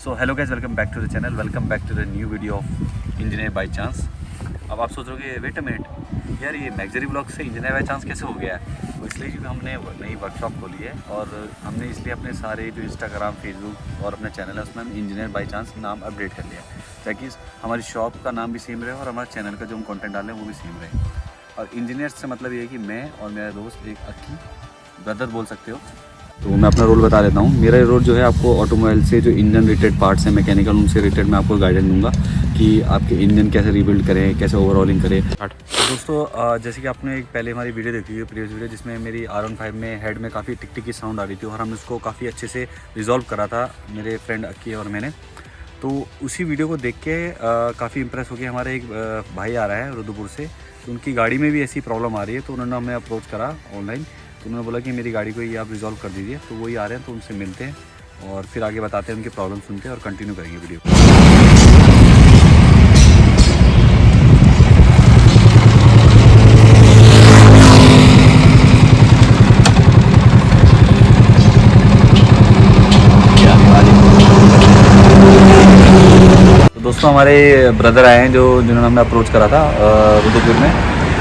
So hello guys, welcome back to the channel, welcome back to the new video of engineer by chance. अब आप सोच रहे हो wait a minute यार, ये मैगजरी ब्लॉग से इंजीनियर बाई चांस कैसे हो गया है। तो इसलिए क्योंकि हमने नई वर्कशॉप खोली है और हमने इसलिए अपने सारे जो इंस्टाग्राम, फेसबुक और अपना चैनल है उसमें हम इंजीनियर बाई चांस नाम अपडेट कर लिया ताकि हमारी शॉप का नाम भी सेम रहे और हमारे चैनल का जो हम कंटेंट डालें वो भी सेम रहे। और इंजीनियर से मतलब ये है कि मैं और मेरा दोस्त एक अक्की ब्रदर बोल सकते हो। तो मैं अपना रोल बता देता हूँ। मेरा रोल जो है आपको ऑटोमोबाइल से जो इंजन रिलेटेड पार्ट्स हैं मैकेनिकल, उनसे रिलेटेड मैं आपको गाइडेंस दूंगा कि आपके इंजन कैसे रीबिल्ड करें, कैसे ओवरऑलिंग करें। तो दोस्तों जैसे कि आपने एक पहले हमारी वीडियो देखी है, प्रीवियस वीडियो, जिसमें मेरी R15 में हेड में काफ़ी टिक टिक की साउंड आ रही थी और हमने उसको काफ़ी अच्छे से रिजॉल्व करा था मेरे फ्रेंड अक्की और मैंने। तो उसी वीडियो को देख के काफ़ी इंप्रेस हो गया। हमारे एक भाई आ रहा है रुद्रपुर से, तो उनकी गाड़ी में भी ऐसी प्रॉब्लम आ रही है, तो उन्होंने हमें अप्रोच करा ऑनलाइन। तो उन्होंने बोला कि मेरी गाड़ी को ये आप रिजॉल्व कर दीजिए। तो वही आ रहे हैं, तो उनसे मिलते हैं और फिर आगे बताते हैं, उनकी प्रॉब्लम सुनते हैं और कंटिन्यू करेंगे वीडियो। तो दोस्तों हमारे ब्रदर आए हैं जिन्होंने हमें अप्रोच करा था रुद्रपुर में।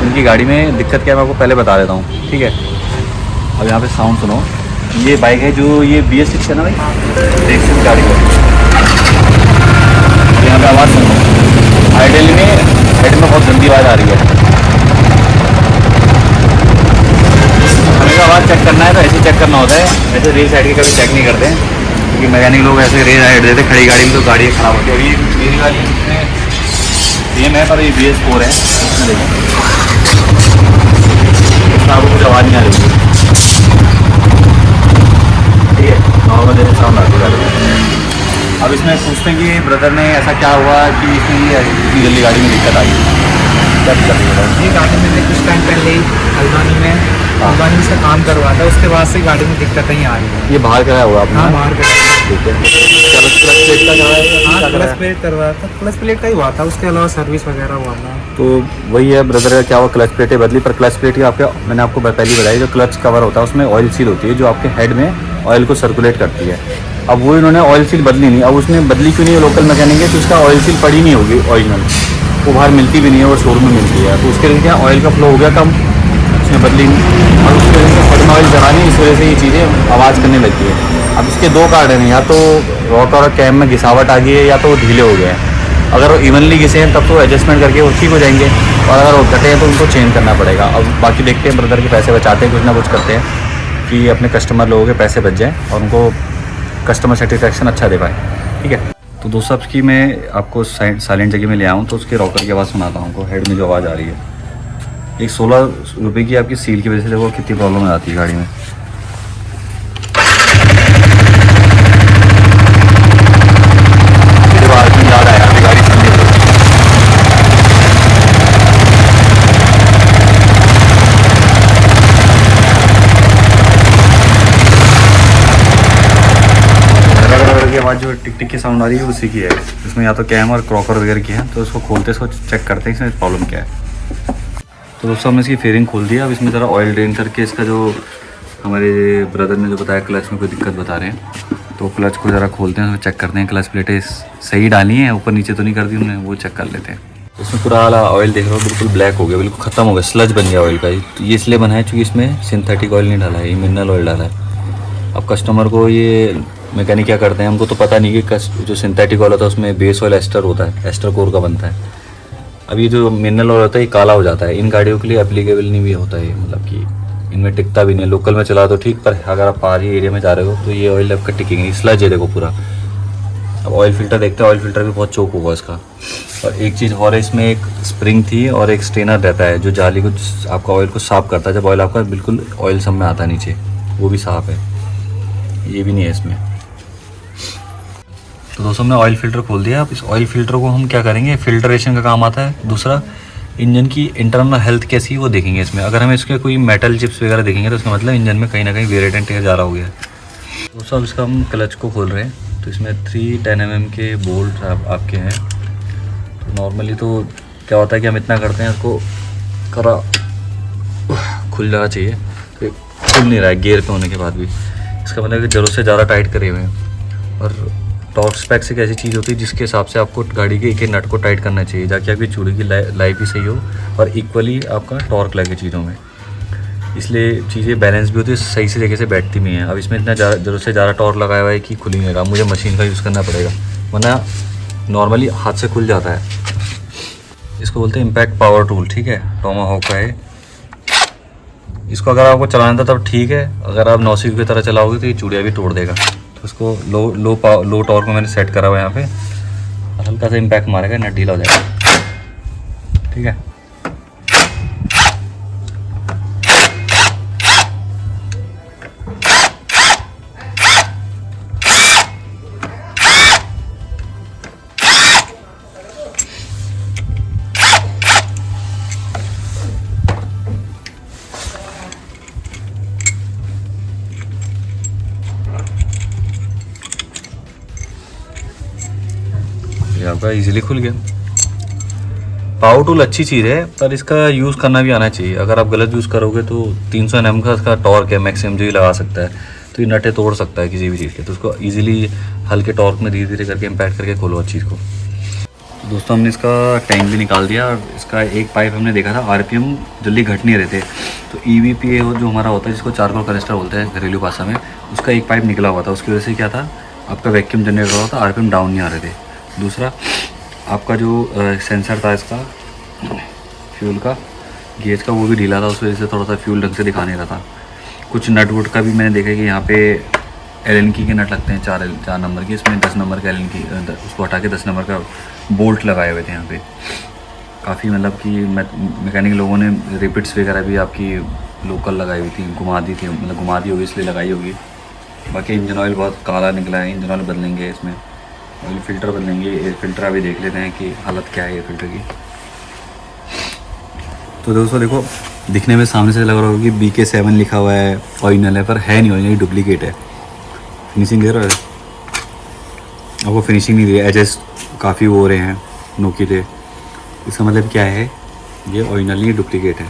उनकी गाड़ी में दिक्कत क्या है मैं आपको पहले बता देता हूँ, ठीक है। अब यहाँ पे साउंड सुनो। ये बाइक है जो ये BS6 है ना भाई, BS6 गाड़ी है। यहाँ पे आवाज़ सुनो, आइडियली में हेड में बहुत गंदी आवाज़ आ रही है। हमें आवाज़ चेक करना है तो ऐसे चेक करना होता है, ऐसे रेल साइड के कभी चेक नहीं करते हैं क्योंकि मैकेनिक लोग ऐसे रेल साइड देते खड़ी गाड़ी में, तो गाड़ी ख़राब होती है। अभी मेरी गाड़ी सेम है पर ये BS4 है, इसमें देखो आपको कुछ आवाज़ नहीं आ रही है, ठीक है, नॉर्मल जैसे साउंड आती है। अब इसमें पूछते हैं कि ब्रदर ने ऐसा क्या हुआ कि इसमें इतनी जल्दी गाड़ी में दिक्कत आई, क्या दिक्कत हुई? ये गाड़ी मैंने कुछ टाइम पहले हल्द्वानी से काम करवा था, उसके बाद से गाड़ी में दिक्कत नहीं आ रही है। ये बाहर कराया हुआ आपने? हाँ, बाहर कराया। ठीक है, क्लच प्लेट का कराया या हाँ, क्या क्लच कराया? प्लेट करवाया था, क्लच प्लेट का ही हुआ था, उसके अलावा सर्विस वगैरह हुआ था। तो वही है ब्रदर का क्या हुआ, क्लच प्लेटें बदली। पर क्लच प्लेट की आपके मैंने आपको पहले बताई, जो क्लच कवर होता है उसमें ऑयल सील होती है जो आपके हेड में ऑयल को सर्कुलेट करती है। अब वो इन्होंने ऑयल सील बदली नहीं। अब उसने बदली क्यों नहीं है, लोकल मैकेनिक है तो उसका ऑयल सील पड़ी नहीं होगी ओरिजिनल, वो बाहर मिलती भी नहीं है और शोरूम में मिलती है। तो उसके लिए क्या ऑयल का फ्लो हो गया कम, उसने बदली नहीं और उसकी वजह से हेड में ऑयल जमा नहीं, इस वजह से ये चीज़ें आवाज़ करने लगती है। अब इसके दो कारण हैं, या तो रॉक और कैम में घिसावट आ गई है या तो वो ढीले हो गए हैं। अगर वो इवनली घिसे हैं तब तो एडजस्टमेंट करके वो ठीक हो जाएंगे, और अगर वो घटे हैं तो उनको चेंज करना पड़ेगा। अब बाकी देखते हैं, ब्रदर के पैसे बचाते हैं, कुछ ना कुछ करते हैं कि अपने कस्टमर लोगों के पैसे बच जाएँ और उनको कस्टमर सेटिस्फेक्शन अच्छा दे पाए, ठीक है। तो दोस्तों अब की मैं आपको साइलेंट जगह में ले आऊँ तो उसके रॉकर की आवाज़ सुनाता हूँ आपको। हेड में जो आवाज़ आ रही है, एक 16 रुपये की आपकी सील की वजह से देखो कितनी प्रॉब्लम आती है गाड़ी में। याद आया अभी गाड़ी चलने को। की आवाज़ जो टिक टिक की साउंड आ रही है उसी की है। इसमें या तो कैम और क्रॉकर वगैरह की है, तो इसको खोलते इसको चेक करते हैं इसमें प्रॉब्लम क्या है। तो दोस्तों हमने इसकी फेयरिंग खोल दिया। अब इसमें ज़रा ऑयल ड्रेन करके इसका जो हमारे ब्रदर ने जो बताया क्लच में कोई दिक्कत बता रहे हैं, तो क्लच को ज़रा खोलते हैं, चेक करते हैं क्लच प्लेटें सही डाली हैं, ऊपर नीचे तो नहीं कर दी उन्होंने, वो चेक कर लेते हैं। इसमें पूरा वाला ऑयल देख रहे हो बिल्कुल ब्लैक हो गया, बिल्कुल ख़त्म हो गया, स्लज बन गया ऑयल का। तो ये इसलिए बना है क्योंकि इसमें सिंथेटिक ऑयल नहीं डाला है, ये मिनरल ऑयल डाला है। अब कस्टमर को ये मैकेनिक क्या करते हैं, हमको तो पता नहीं कि जो सिंथेटिक ऑयल होता है उसमें बेस ऑयल एस्टर होता है, एस्टर कोर का बनता है। अब ये जो मिनरल ऑयल होता है ये काला हो जाता है, इन गाड़ियों के लिए एप्लीकेबल नहीं भी होता है, मतलब कि इनमें टिकता भी नहीं है। लोकल में चला तो ठीक, पर अगर आप पहाड़ी एरिया में जा रहे हो तो ये ऑयल आपका टिकेंगे, स्लज है देखो पूरा। अब ऑयल फिल्टर देखते हैं, ऑयल फिल्टर भी बहुत चोक होगा इसका। और एक चीज़ और है, इसमें एक स्प्रिंग थी और एक स्टेनर रहता है जो जाली को आपका ऑयल को साफ़ करता है। जब ऑयल आपका बिल्कुल ऑयल सब में आता है नीचे, वो भी साफ़ है, ये भी नहीं है इसमें। तो दोस्तों हमने ऑयल फ़िल्टर खोल दिया। अब इस ऑयल फ़िल्टर को हम क्या करेंगे, फिल्ट्रेशन का काम आता है। दूसरा, इंजन की इंटरनल हेल्थ कैसी है वो देखेंगे इसमें। अगर हम इसके कोई मेटल चिप्स वगैरह देखेंगे तो इसका मतलब इंजन में कहीं ना कहीं वेरिएट एंड टेयर ज़्यादा हो गया है। दोस्तों अब इसका हम क्लच को खोल रहे हैं, तो इसमें 310 mm के बोल्ट आपके हैं। तो नॉर्मली तो क्या होता है कि हम इतना करते हैं, इसको करा खुल जाना चाहिए, तो खुल नहीं रहा है गियर पे होने के बाद भी। इसका मतलब कि ज़रूरत से ज़्यादा टाइट करे हुए हैं। और टॉर्क स्पेक्स एक ऐसी चीज़ होती है जिसके हिसाब से आपको गाड़ी के एक एक नट को टाइट करना चाहिए, ताकि आपकी चूड़ी की लाइफ भी सही हो और इक्वली आपका टॉर्क लगे चीज़ों में। इसलिए चीज़ें बैलेंस भी होती है, सही से तरीके से बैठती भी हैं। अब इसमें इतना ज़रूरत से ज़्यादा टॉर्क लगाया हुआ है कि खुल ही नहीं रहा, मुझे मशीन का यूज़ करना पड़ेगा, वरना नॉर्मली हाथ से खुल जाता है। इसको बोलते हैं इम्पैक्ट पावर टूल, ठीक है, टोमाहॉक का है। इसको अगर आपको चलाना था तब ठीक है, अगर आप नौसिख की तरह चलाओगे तो ये चूड़िया भी तोड़ देगा। तो इसको लो टॉर्क में मैंने सेट करा हुआ है यहाँ पे, और हल्का सा इम्पैक्ट मारेगा, नट ढीला हो जाएगा, ठीक है। ये आपका इजीली खुल गया। पावर टूल अच्छी चीज़ है, पर इसका यूज़ करना भी आना चाहिए। अगर आप गलत यूज़ करोगे तो 300 Nm का इसका टॉर्क है मैक्सिमम, जो ही लगा सकता है, तो ये नटें तोड़ सकता है किसी भी चीज़ के। तो उसको इजीली हल्के टॉर्क में धीरे धीरे करके इम्पैक्ट करके खोलो अच्छी चीज़ को। तो दोस्तों हमने इसका टैंक भी निकाल दिया, और इसका एक पाइप हमने देखा था RPM जल्दी घट नहीं रहे थे, तो EVPA जो हमारा होता है, जिसको चारकोल कनेस्टर बोलते हैं घरेलू भाषा में, उसका एक पाइप निकला हुआ था। उसकी वजह से क्या था, आपका वैक्यूम जनरेट हो रहा था, RPM डाउन नहीं आ रहे थे। दूसरा, आपका जो सेंसर था इसका फ्यूल का, गेज का, वो भी ढीला था, उस वजह से थोड़ा सा फ्यूल ढंग से दिखा नहीं रहा था। कुछ नट वुड का भी मैंने देखा कि यहाँ पे Allen की के नट लगते हैं 4 नंबर की, इसमें 10 नंबर का Allen की, उसको हटा के 10 नंबर का बोल्ट लगाए हुए थे यहाँ पे। काफ़ी मतलब कि मैकेनिक लोगों ने रिपिट्स वगैरह भी आपकी लोकल लगाई हुई थी, घुमा दी थी, मतलब घुमा दी होगी इसलिए लगाई होगी। बाकी इंजन ऑयल बहुत काला निकला है, इंजन ऑयल बदलेंगे, इसमें ऑयल फिल्टर बदलेंगे, एयर फिल्टर अभी देख लेते हैं कि हालत क्या है एयर फिल्टर की। तो दोस्तों देखो, दिखने में सामने से लग रहा होगा कि BK7 लिखा हुआ है, ओरिजिनल है, पर है नहीं ओरिजिनल, डुप्लीकेट है। फिनिशिंग दे रहा है आपको, फिनिशिंग नहीं दी है, एजेस काफ़ी वो हो रहे हैं, नोकीले। इसका मतलब क्या है, ये ओरिजिनल नहीं डुप्लीकेट है।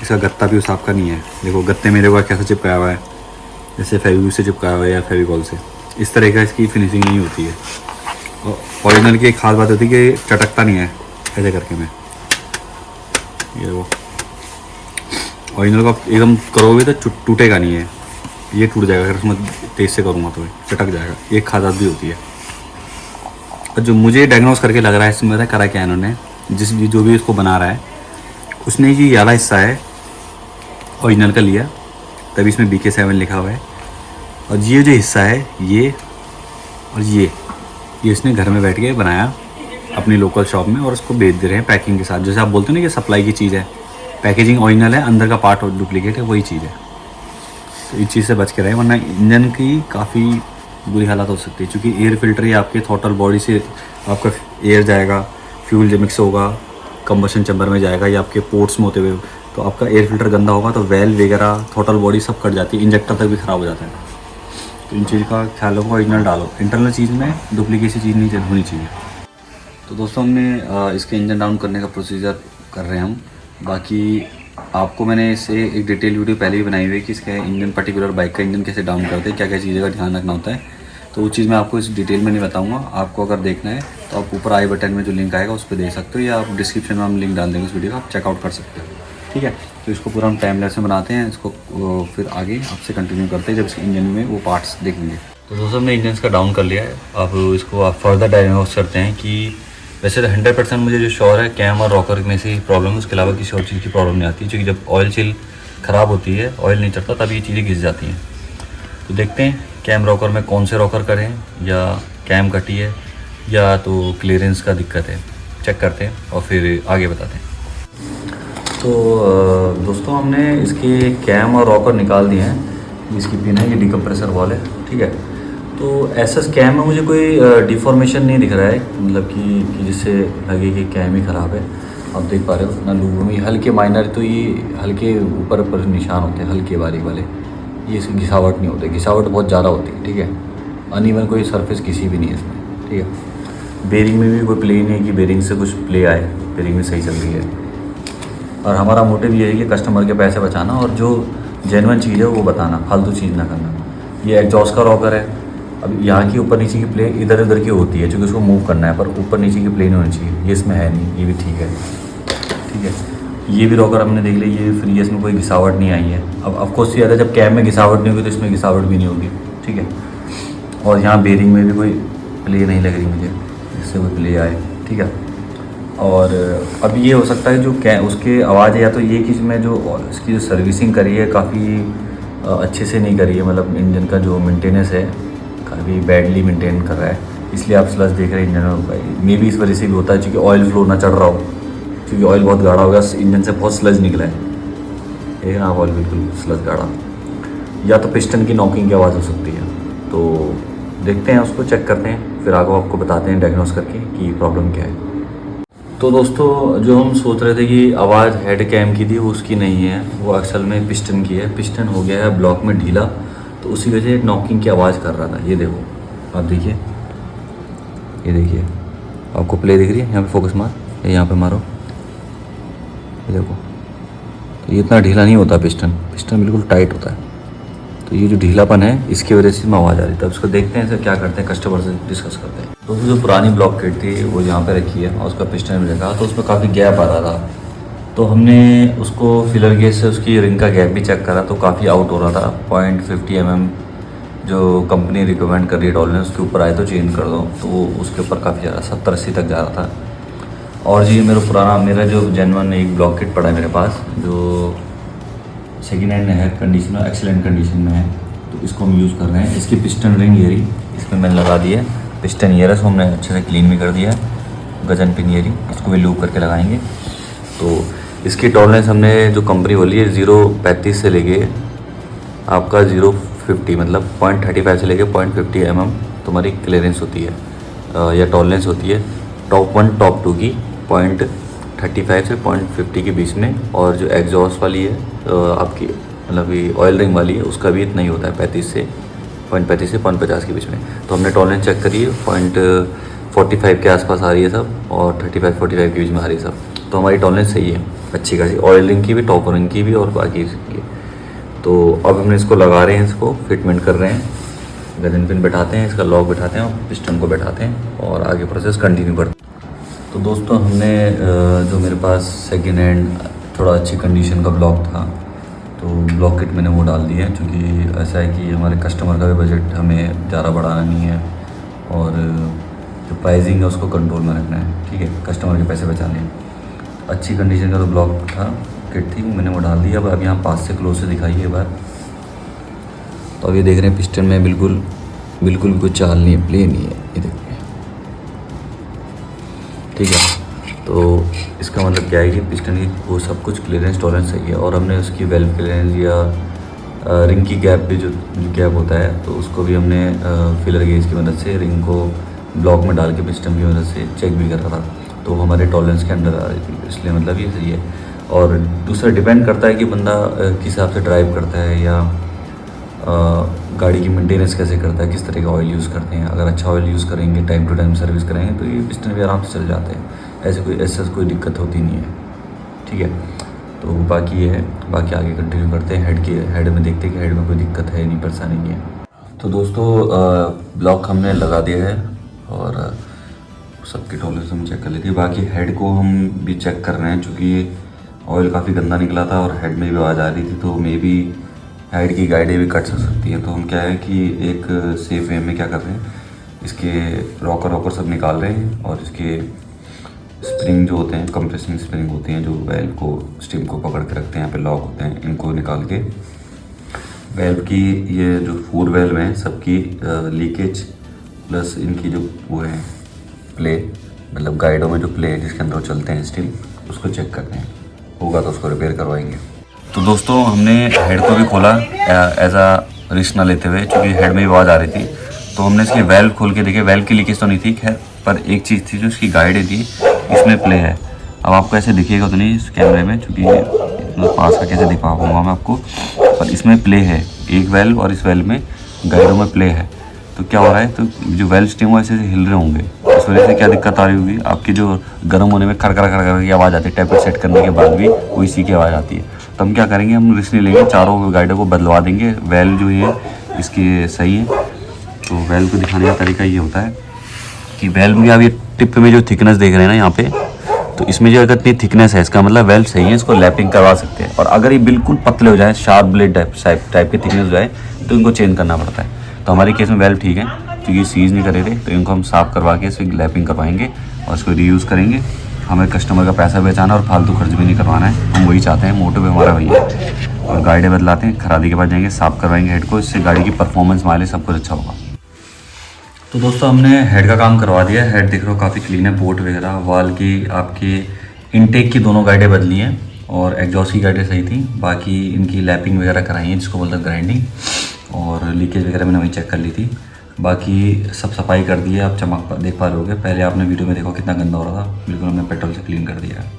इसका गत्ता भी उस हिसाब का नहीं है। देखो गत्ते मेरे को कैसा चिपकाया हुआ है, जैसे फेविक्विक से चिपकाया हुआ है या फेविकॉल से, इस तरह का इसकी फिनिशिंग नहीं होती है। और ओरिजिनल की एक खास बात होती है कि चटकता नहीं है ऐसे करके। मैं ये वो ओरिजिनल का एकदम करोगे तो टूटेगा नहीं है, ये टूट जाएगा अगर उसमें तेज़ से करूँगा तो चटक जाएगा, ये खास बात भी होती है। और जो मुझे डायग्नोस करके लग रहा है इसमें मेरा करा क्या इन्होंने, जो भी इसको बना रहा है उसने ये वाला हिस्सा है ओरिजिनल का लिया, तभी इसमें BK7 लिखा हुआ है। और ये जो हिस्सा है ये और ये इसने घर में बैठ के बनाया अपनी लोकल शॉप में, और उसको बेच दे रहे हैं पैकिंग के साथ। जैसे आप बोलते हो ना कि सप्लाई की चीज़ है, पैकेजिंग ओरिजिनल है, अंदर का पार्ट डुप्लीकेट है, वही चीज़ है। तो इस चीज़ से बच के रहे, वरना इंजन की काफ़ी बुरी हालत हो सकती है। क्योंकि एयर फिल्टर ही आपके थ्रॉटल बॉडी से आपका एयर जाएगा, फ्यूल जो मिक्स होगा कंबशन चैम्बर में जाएगा या आपके पोर्ट्स में होते हुए, तो आपका एयर फिल्टर गंदा होगा तो वेल वगैरह थ्रॉटल बॉडी सब कट जाती है, इंजेक्टर तक भी ख़राब हो जाता है। तो इन चीज़ का ख्याल रखो, ओरिजिनल डालो, इंटरनल चीज़ में डुप्लीकेट चीज़ नहीं होनी चाहिए। तो दोस्तों हमने इसके इंजन डाउन करने का प्रोसीजर कर रहे हैं हम। बाकी आपको मैंने इससे एक डिटेल वीडियो पहले ही बनाई हुई है कि इसके इंजन, पर्टिकुलर बाइक का इंजन कैसे डाउन करते हैं, क्या क्या चीज़ें का ध्यान रखना होता है। तो वो चीज़ मैं आपको इस डिटेल में नहीं बताऊंगा। आपको अगर देखना है तो आप ऊपर आई बटन में जो लिंक आएगा उस पर देख सकते हो, या आप डिस्क्रिप्शन में हम लिंक डाल देंगे उस वीडियो का, आप चेकआउट कर सकते हो, ठीक है। तो इसको पूरा हम टाइम लैप्स में बनाते हैं, इसको फिर आगे आपसे कंटिन्यू करते हैं जब इसके इंजन में वो पार्ट्स देखेंगे। तो दोस्तों हमने इंजन का डाउन कर लिया है। अब इसको आप फर्दर डायग्नोस करते हैं कि वैसे तो 100% मुझे जो श्योर है कैम और रॉकर में से प्रॉब्लम है, उसके अलावा किसी और चीज़ की प्रॉब्लम नहीं आती। क्योंकि जब ऑयल चिल ख़राब होती है, ऑयल नहीं चढ़ता, तब ये चीज़ें घिस जाती हैं। तो देखते हैं कैम रॉकर में कौन से रॉकर करें, या कैम कटी है या तो क्लियरेंस का दिक्कत है, चेक करते हैं और फिर आगे बताते हैं। तो दोस्तों हमने इसके कैम और रॉकर निकाल दिए हैं। इसकी पिन है, ये डिकम्प्रेसर वॉल है, ठीक है। तो ऐसा कैम में मुझे कोई डिफॉर्मेशन नहीं दिख रहा है, मतलब कि जिससे लगे कि कैम ही ख़राब है। आप देख पा रहे हो ना, लूप में हल्के माइनर, तो ये हल्के ऊपर ऊपर निशान होते हैं, हल्के बारीक वाले, ये इसकी घिसावट नहीं होती, घिसावट बहुत ज़्यादा होती है, ठीक है। अनइवन कोई सरफेस किसी भी नहीं है इसमें, ठीक है। बेरिंग में भी कोई प्ले नहीं है कि बेरिंग से कुछ प्ले आए, बेरिंग में सही चल रही है। और हमारा मोटिव ये है कि कस्टमर के पैसे बचाना और जो जेन्युइन चीज़ है वो बताना, फालतू चीज़ ना करना। ये एग्जॉस्ट का रॉकर है, अब यहाँ की ऊपर नीचे की प्ले इधर उधर की होती है, क्योंकि उसको मूव करना है, पर ऊपर नीचे की प्ले नहीं होनी चाहिए, ये इसमें है नहीं, ये भी ठीक है। ठीक है, ये भी रॉकर हमने देख लिया, ये फ्री है, इसमें कोई घिसावट नहीं आई है। अब ऑफकोर्स ये आता है जब कैम में घिसावट नहीं होगी तो इसमें घिसावट भी नहीं होगी। ठीक है, और यहाँ बेरिंग में भी कोई प्ले नहीं लग रही मुझे, इससे कोई प्ले आए। ठीक है, और अब ये हो सकता है जो उसके आवाज़ है, या तो ये कि इसमें जो इसकी जो सर्विसिंग करी है काफ़ी अच्छे से नहीं करी है, मतलब इंजन का जो मेंटेनेंस है काफ़ी बैडली मेंटेन कर रहा है, इसलिए आप स्लज देख रहे हैं इंजन में। मे भी इस वजह से भी होता है क्योंकि ऑयल फ्लो ना चढ़ रहा हो, क्योंकि ऑयल बहुत गाढ़ा हो गया, इंजन से बहुत स्लज निकला है। एक ना ऑयल बिल्कुल स्लज गाढ़ा, या तो पिस्टन की नॉकिंग की आवाज़ हो सकती है। तो देखते हैं, उसको चेक करते हैं, फिर आगे आपको बताते हैं डायग्नोस करके कि प्रॉब्लम क्या है। तो दोस्तों, जो हम सोच रहे थे कि आवाज़ हेड कैम की थी, वो उसकी नहीं है, वो असल में पिस्टन की है। पिस्टन हो गया है ब्लॉक में ढीला, तो उसी वजह से नॉकिंग की आवाज़ कर रहा था। ये देखो, आप देखिए, ये देखिए, आपको प्ले दिख रही है, यहाँ पे फोकस मार, यहाँ पे मारो, ये देखो। तो ये इतना ढीला नहीं होता पिस्टन बिल्कुल टाइट होता है। तो ये जो ढीलापन है, इसकी वजह से इसमें आवाज़ आ रही थी। अब इसको देखते हैं, सर क्या करते हैं, कस्टमर से डिस्कस करते हैं। तो जो पुरानी ब्लॉक किट थी वो यहाँ पे रखी है, और उसका पिस्टन भी रखा, तो उसमें काफ़ी गैप आ रहा था। तो हमने उसको फिलर गेज से उसकी रिंग का गैप भी चेक करा, तो काफ़ी आउट हो रहा था। 0.50 mm जो कंपनी रिकमेंड कर रही है टॉलरेंस, उसके ऊपर आए तो चेंज कर दो, तो वो उसके ऊपर काफ़ी ज़्यादा 70-80 तक जा रहा था। और जी मेरा जो जेन्युइन एक ब्लॉक किट पड़ा है मेरे पास, जो सेकेंड हैंड है, कंडीशन एक्सीलेंट कंडीशन में है, तो इसको हम यूज़ कर रहे हैं। इसकी पिस्टन रिंग ये रही, इसमें मैंने लगा दी है पिस्टन ईयर, इसको हमने अच्छे से क्लीन भी कर दिया है। गजन पिन ये रही, इसको भी लूप करके लगाएंगे। तो इसकी टॉलरेंस हमने जो कंपनी बोली है 0.35 से लेके आपका 0.50, मतलब 0.35 से लेके 0.50 mm तुम्हारी क्लियरेंस होती है या टॉलरेंस होती है। टॉप 1 टॉप 2 की 0.35 से 0.50 के बीच में, और जो एग्जॉस्ट वाली है आपकी, मतलब ये ऑयल रिंग वाली है, उसका भी इतना ही होता है, 0.35 से 0.50 के बीच में। तो हमने टॉलरेंस चेक करी है, 0.45 के आसपास आ रही है सब, और 35-45 के बीच में आ रही है सब। तो हमारी टॉलरेंस सही है, अच्छी खासी, ऑयल रिंग की भी, टॉप रिंग की भी, और बाकी की। तो अब हमने इसको लगा रहे हैं, इसको फिटमेंट कर रहे हैं, गजन पिन बैठाते हैं, इसका लॉक बैठाते हैं, और पिस्टन को बैठाते हैं, और आगे प्रोसेस कंटिन्यू करते हैं। तो दोस्तों, हमने जो मेरे पास सेकेंड हैंड थोड़ा अच्छी कंडीशन का ब्लॉक था, तो ब्लॉक किट मैंने वो डाल दी है, क्योंकि ऐसा है कि हमारे कस्टमर का भी बजट हमें ज़्यादा बढ़ाना नहीं है, और जो प्राइसिंग है उसको कंट्रोल में रखना है। ठीक है, कस्टमर के पैसे बचाने हैं। अच्छी कंडीशन का जो ब्लॉक था, किट थी, मैंने वो डाल दिया। अब यहाँ पास से क्लोज से दिखाइए एक बार। तो अब ये देख रहे हैं पिस्टन में बिल्कुल कोई चाल नहीं है, प्ले नहीं है, ये देखिए। ठीक है, तो इसका मतलब क्या है कि पिस्टन की वो सब कुछ क्लियरेंस टॉलरेंस सही है, और हमने उसकी वेल्व क्लियरेंस या रिंग की गैप भी जो गैप होता है, तो उसको भी हमने फिलर गेज की मदद से रिंग को ब्लॉक में डाल के पिस्टन की मदद से चेक भी कर रहा था, तो हमारे टॉलरेंस के अंडर आ रही थी, इसलिए मतलब ये सही है। और दूसरा डिपेंड करता है कि बंदा किस हिसाब से ड्राइव करता है, या गाड़ी की मेंटेनेंस कैसे करता है, किस तरह का ऑयल यूज़ करते हैं। अगर अच्छा ऑयल यूज़ करेंगे, टाइम टू टाइम सर्विस करेंगे, तो ये पिस्टन भी आराम से चल जाते हैं, ऐसे कोई दिक्कत होती नहीं है। ठीक है, तो बाकी ये है, बाकी आगे कंटिन्यू करते हैं। हेड में देखते हैं कि हेड में कोई दिक्कत है नहीं, परेशानी नहीं है। तो दोस्तों, ब्लॉक हमने लगा दिया है, और सबकी टॉलरेंस हम चेक कर लेते हैं। बाकी हेड को हम भी चेक कर रहे हैं, चूँकि ऑयल काफ़ी गंदा निकला था, और हेड में भी आवाज़ आ रही थी, तो मे बी हेड की गाइडें भी कट सकती हैं। तो हम क्या है कि एक सेफ वे में क्या कर रहे हैं, इसके रॉकर सब निकाल रहे हैं, और इसके स्प्रिंग जो होते हैं, कंप्रेसिंग स्प्रिंग होती हैं, जो वेल्व को, स्टीम को पकड़ के रखते हैं, यहाँ पे लॉक होते हैं, इनको निकाल के वेल्व की, ये जो 4 वेल्व हैं सबकी लीकेज प्लस इनकी जो वो है प्ले, मतलब गाइडों में जो प्ले है जिसके अंदर चलते हैं स्टील, उसको चेक करते हैं, होगा तो उसको रिपेयर करवाएंगे। तो दोस्तों, हमने हेड को भी खोला एज आ रिस्क ना लेते हुए, क्योंकि हेड में भी आवाज़ आ रही थी, तो हमने इसकी वेल्व खोल के देखे। वेल्व की लीकेज तो नहीं थी खैर, पर एक चीज़ थी जो इसकी गाइड थी, इसमें प्ले है। अब आपको ऐसे दिखेगा तो नहीं इस कैमरे में, क्योंकि इतना पास का कैसे दिखा पाऊँगा मैं आपको, पर इसमें प्ले है एक वेल्व, और इस वेल्व में गाइडों में प्ले है। तो क्या हो रहा है, तो जो वेल्व स्टीम वो ऐसे हिल रहे होंगे, इस वजह से क्या दिक्कत आ रही होगी, आपकी जो गर्म होने में खड़खड़ की आवाज़ आती है, टेपर सेट करने के बाद भी वो इसी की आवाज़ आती है। तो हम क्या करेंगे, हम रिस्क नहीं लेंगे, चारों गाइडों को बदलवा देंगे। वेल्व जो है इसकी सही है, तो वेल्व को दिखाने का तरीका ये होता है कि वेल्व में आप ये टिप में जो थिकनेस देख रहे हैं ना यहाँ पे, तो इसमें जो अगर इतनी थिकनेस है इसका मतलब वेल्व सही है, इसको लैपिंग करवा सकते हैं। और अगर ये बिल्कुल पतले हो जाए, शार्प ब्लेड टाइप की थिकनेस हो जाए, तो इनको चेंज करना पड़ता है। तो हमारे केस में वेल्व ठीक है क्योंकि सीज नहीं करे थे, तो इनको हम साफ़ करवा के इसकी लैपिंग करवाएंगे और इसको रीयूज़ करेंगे। हमें कस्टमर का पैसा बचाना और फालतू खर्च भी नहीं करवाना है, हम वही चाहते हैं, मोटिव हमारा वही है। और गाड़ी बदलाते हैं, खरादी के बाद जाएंगे साफ़ करवाएंगे हेड को, इससे गाड़ी की परफॉर्मेंस माइलेज सब कुछ अच्छा होगा। तो दोस्तों हमने हेड का काम करवा दिया। हेड देख रहे हो काफ़ी क्लीन है, पोर्ट वगैरह, वाल की, आपकी इनटेक की दोनों गाइडें बदली हैं और एग्जॉस्ट की गाइडें सही थी। बाकी इनकी लैपिंग वगैरह कराई है जिसको बोलते हैं ग्राइंडिंग, और लीकेज वगैरह मैंने वहीं चेक कर ली थी। बाकी सब सफाई कर दी है, आप चमक देख पा रहे होगे। पहले आपने वीडियो में देखो कितना गंदा हो रहा था, बिल्कुल हमने पेट्रोल से क्लीन कर दिया है।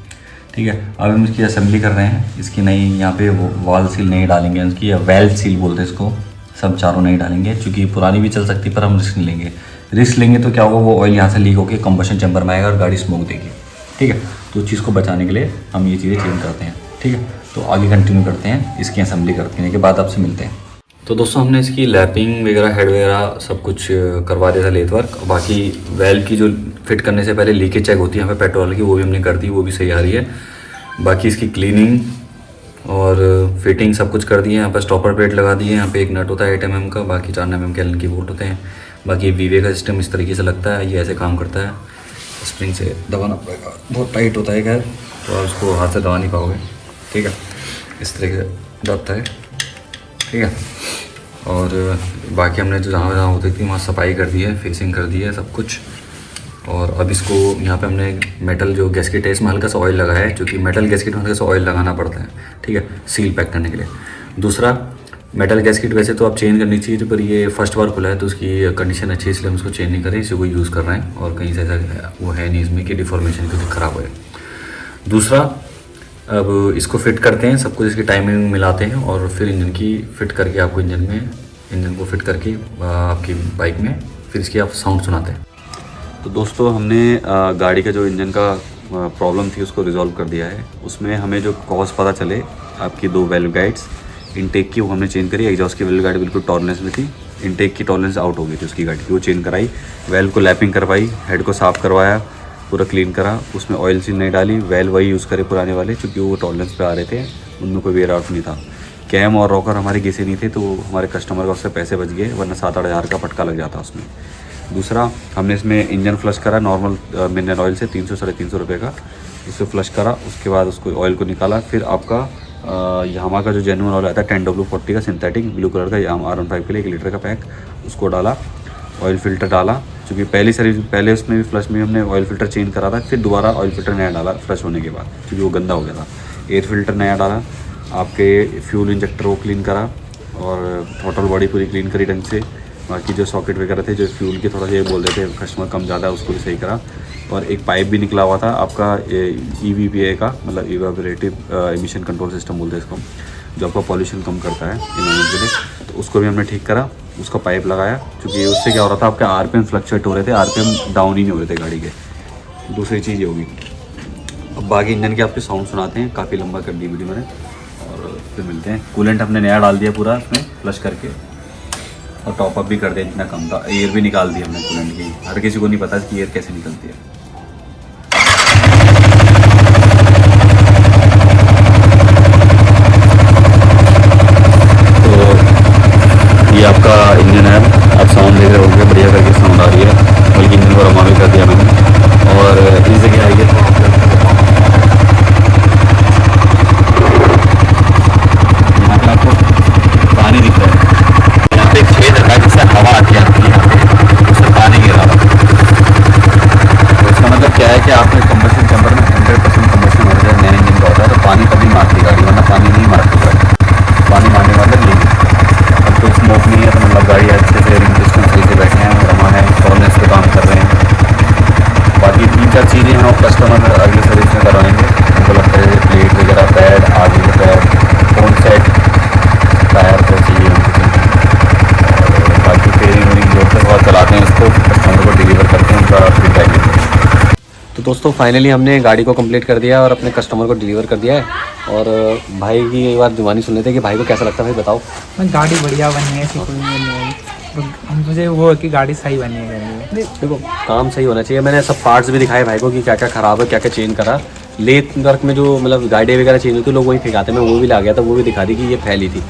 ठीक है, अब हम इसकी असेंबली कर रहे हैं। इसकी नई यहाँ पे वॉल सील नहीं डालेंगे, इसकी वेल्व सील बोलते हैं इसको, सब चारों नहीं डालेंगे क्योंकि पुरानी भी चल सकती है, पर हम रिस्क नहीं लेंगे। रिस्क लेंगे तो क्या होगा, वो ऑयल यहाँ से लीक होकर कंबशन चैम्बर में आएगा और गाड़ी स्मोक देगी। ठीक है, तो उस चीज़ को बचाने के लिए हम ये चीज़ें चेंज करते हैं। ठीक है, तो आगे कंटिन्यू करते हैं, इसकी असेंबली करते हैं, के बाद आपसे मिलते हैं। तो दोस्तों हमने इसकी लैपिंग वगैरह, हेड वगैरह सब कुछ करवा दिया था, लेथ वर्क। बाकी वेल्व की जो फिट करने से पहले लीकेज चेक होती है यहाँ पे पेट्रोल की, वो भी हमने कर दी, वो भी सही आ रही है। बाकी इसकी क्लीनिंग और फिटिंग सब कुछ कर दी है। यहाँ पर स्टॉपर प्लेट लगा दी है, यहाँ पे एक नट होता है 8 mm का, बाकी 4 mm के एलन की बोल्ट होते हैं। बाकी वीवे का सिस्टम इस तरीके से लगता है, ये ऐसे काम करता है, स्प्रिंग से दबाना पड़ेगा, बहुत टाइट होता है खैर, तो आप उसको हाथ से दबा नहीं पाओगे। ठीक है, इस तरीके से दबता है। ठीक है, और बाकी हमने जो जहाँ जहाँ होती थी वहाँ सफाई कर दी है, फेसिंग कर दी है सब कुछ। और अब इसको यहाँ पे हमने मेटल जो गैस्केट है इसमें हल्का सा ऑयल लगाया है, क्योंकि मेटल गैस्केट में हल्का सा ऑयल लगाना पड़ता है। ठीक है, सील पैक करने के लिए। दूसरा, मेटल गैस्केट वैसे तो आप चेंज करनी चाहिए, पर ये फर्स्ट बार खुला है तो उसकी कंडीशन अच्छी है, इसलिए हम इसको चेंज नहीं करें, इसी को यूज़ कर रहे हैं। और कहीं से ऐसा वो है नहीं इसमें कि डिफॉर्मेशन कुछ ख़राब हो। दूसरा, अब इसको फिट करते हैं, सब कुछ इसकी टाइमिंग मिलाते हैं और फिर इंजन की फिट करके आपको इंजन को फिट करके आपकी बाइक में फिर इसकी आप साउंड सुनाते हैं। तो दोस्तों हमने गाड़ी का जो इंजन का प्रॉब्लम थी उसको रिजॉल्व कर दिया है। उसमें हमें जो कॉज पता चले, आपकी 2 वेल्व गाइड्स, इनटेक की वो हमने चेंज करी। एग्जॉस्ट की वेल्व गाइड बिल्कुल टॉलरेंस में थी, इनटेक की टॉलरेंस आउट हो गई थी उसकी गाड़ी की, वो चेंज कराई। वेल्व को लैपिंग करवाई, हेड को साफ़ करवाया, पूरा क्लीन करा। उसमें ऑयल सील नहीं डाली, वेल्व वही यूज़ करे पुराने वाले, क्योंकि वो टॉलरेंस पे आ रहे थे, उनमें कोई वेयर आउट नहीं था। कैम और रॉकर हमारे घिसे नहीं थे, तो हमारे कस्टमर का उससे पैसे बच गए, वरना 7-8 हज़ार का पटका लग जाता उसमें। दूसरा, हमने इसमें इंजन फ्लश करा नॉर्मल मिनरल ऑयल से 300-350 रुपये का, इससे फ्लश करा। उसके बाद उसको ऑयल को निकाला, फिर आपका यामा का जो जेन्युइन ऑयल आता है 10W40 का सिंथेटिक ब्लू कलर का यामा R15 के लिए 1 लीटर का पैक, उसको डाला। ऑयल फ़िल्टर डाला, क्योंकि पहले उसमें भी फ्लश में हमने ऑयल फ़िल्टर चेंज करा था, फिर दोबारा ऑयल फ़िल्टर नया डाला फ्लश होने के बाद, क्योंकि वो गंदा हो गया था। एयर फिल्टर नया डाला, आपके फ्यूल इंजेक्टर को क्लीन करा और थ्रॉटल बॉडी पूरी क्लीन करी ढंग से। बाकी जो सॉकेट वगैरह थे, जो फ्यूल के थोड़ा ये बोल रहे थे कस्टमर कम ज़्यादा, उसको भी सही करा। और एक पाइप भी निकला हुआ था आपका EVPA का, मतलब इवेपोरेटिव एमिशन कंट्रोल सिस्टम बोलते हैं इसको, जो आपका पॉल्यूशन कम करता है इन्वायरमेंट के लिए, तो उसको भी हमने ठीक करा, उसका पाइप लगाया। क्योंकि उससे क्या हो रहा था, आपके RPM फ्लक्चुएट हो रहे थे, RPM डाउन ही नहीं हो रहे थे गाड़ी के। दूसरी चीज़ ये होगी। अब बाकी इंजन के आपके साउंड सुनाते हैं, काफ़ी लंबा कर दी वीडियो मैंने, और फिर मिलते हैं। कूलेंट हमने नया डाल दिया पूरा इसमें फ्लश करके, और टॉपअप भी कर दिया जितना कम था। एयर भी निकाल दी हमने कूलेंट की, हर किसी को नहीं पता कि एयर कैसे निकलती है। ये आपका इंजन है, आप साउंड देख रहे होंगे, बढ़िया करके साउंड आ रही है, बल्कि इंजन को रमाल कर दिया मैंने। और इस जगह आई है, यहाँ पे आपको पानी दिख रहा है, यहाँ पे एक छेद रखा है जिससे हवा आती है, यहाँ पे उससे पानी गिर रहा है, तो इसका दोस्तों फाइनली हमने गाड़ी को कंप्लीट कर दिया और अपने कस्टमर को डिलीवर कर दिया है। और भाई की एक बार जुबानी सुन लेते हैं कि भाई को कैसा लगता है, भाई बताओ। गाड़ी बढ़िया बनी है, ऐसी कोई नहीं है, मुझे वो है कि गाड़ी सही बनी है। देखो काम सही होना चाहिए। मैंने सब पार्ट्स भी दिखाए भाई को कि क्या क्या ख़राब है, क्या क्या चेंज करा। लेथ वर्क में जो मतलब गाड़ी वगैरह चेंज होती है लोग वहीं फेंकाते, मैं वो भी ला गया था, वो भी दिखा दी कि ये फैली थी।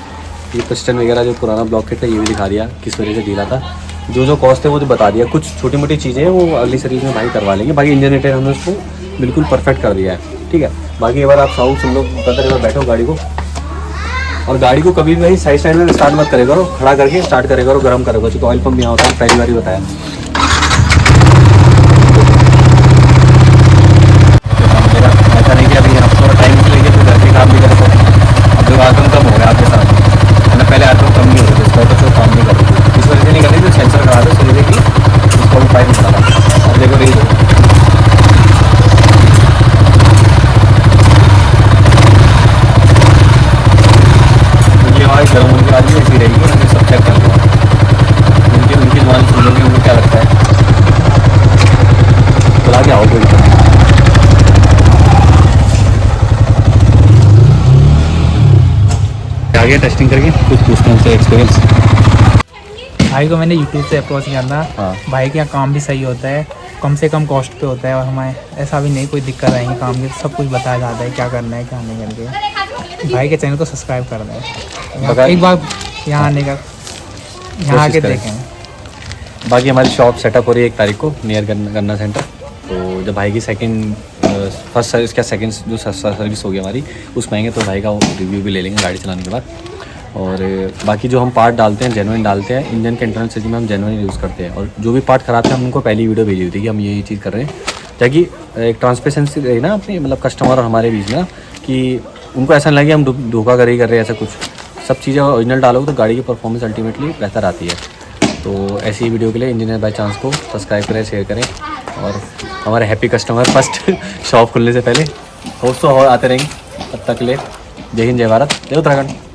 ये पिस्टन वगैरह जो पुराना ब्लॉक किट था ये भी दिखा दिया किस वजह से ढीला था। जो कॉस्ट है वो तो बता दिया। कुछ छोटी मोटी चीज़ें हैं वो अगली सीरीज में भाई करवा लेंगे। बाकी इंजन इंटर हमने उसको बिल्कुल परफेक्ट कर दिया है, ठीक है। बाकी एक बार आप साउंड सुन लो, पता एक बार बैठो गाड़ी को, और गाड़ी को कभी भी भाई साइड साइड में स्टार्ट मत करे करो, खड़ा करके स्टार्ट करे करो, गर्म करे करो, क्योंकि ऑयल पंप यहाँ होता है, पहली बार ही बताया। ऐसा नहीं कि अभी हम थोड़ा टाइम लेंगे तो घर के काम भी कर सकते। अब जो आर्टम कम हो गया आपके साथ, मैंने पहले आर्टम कम नहीं होती थी, तो काम नहीं कर रही, इस वजह से नहीं कर रही, तो सेंसर खराब है सोचे कि उसको भी पाइप निकाला। और देखो रही गर्म होने के बाद भी ऐसी रहेगी, उन्हें सब चेक कर लूँगा। उनकी दुकान सुन लोगे, उनको क्या लगता है बुला के आओ कोई। आगे टेस्टिंग करके कुछ पूछते हैं उनसे एक्सपीरियंस। भाई को मैंने यूट्यूब से अप्रोच किया था। हाँ। भाई के यहाँ काम भी सही होता है, कम से कम कॉस्ट पे होता है, और हमें ऐसा भी नहीं कोई दिक्कत आएगी काम की, सब कुछ बताया जाता है क्या करना है क्या नहीं करके। भाई के चैनल को सब्सक्राइब कर दें, एक बार यहाँ आने का, यहाँ आके देखें। बाकी हमारी शॉप सेटअप हो रही है 1 तारीख को नियर गन्ना सेंटर। तो जब भाई की फर्स्ट सर्विस क्या सेकंड जो सर्विस होगी हमारी उसमें आएंगे, तो भाई का वो रिव्यू भी ले लेंगे गाड़ी चलाने के बाद। और बाकी जो हम पार्ट डालते हैं जेन्युइन डालते हैं, इंजन के इंटरनल स्टेज में हम जेन्युइन यूज़ करते हैं। और जो भी पार्ट ख़राब थे हम उनको पहली वीडियो भेजी हुई थी कि हम ये चीज़ कर रहे हैं, ताकि एक ट्रांसपेरेंसी रही ना अपने मतलब कस्टमर और हमारे बीच में, कि उनको ऐसा नहीं लगे हम धोखाधड़ी कर रहे हैं ऐसा कुछ। सब चीज़ें ओरिजिनल डालोगे तो गाड़ी की परफॉर्मेंस अल्टीमेटली बेहतर आती है। तो ऐसी ही वीडियो के लिए इंजीनियर बाय चांस को सब्सक्राइब करें, शेयर करें, और हमारे हैप्पी कस्टमर फर्स्ट शॉप खुलने से पहले दोस्तों और आते रहेंगे। तब तक के लिए जय हिंद, जय भारत, जय उत्तराखंड।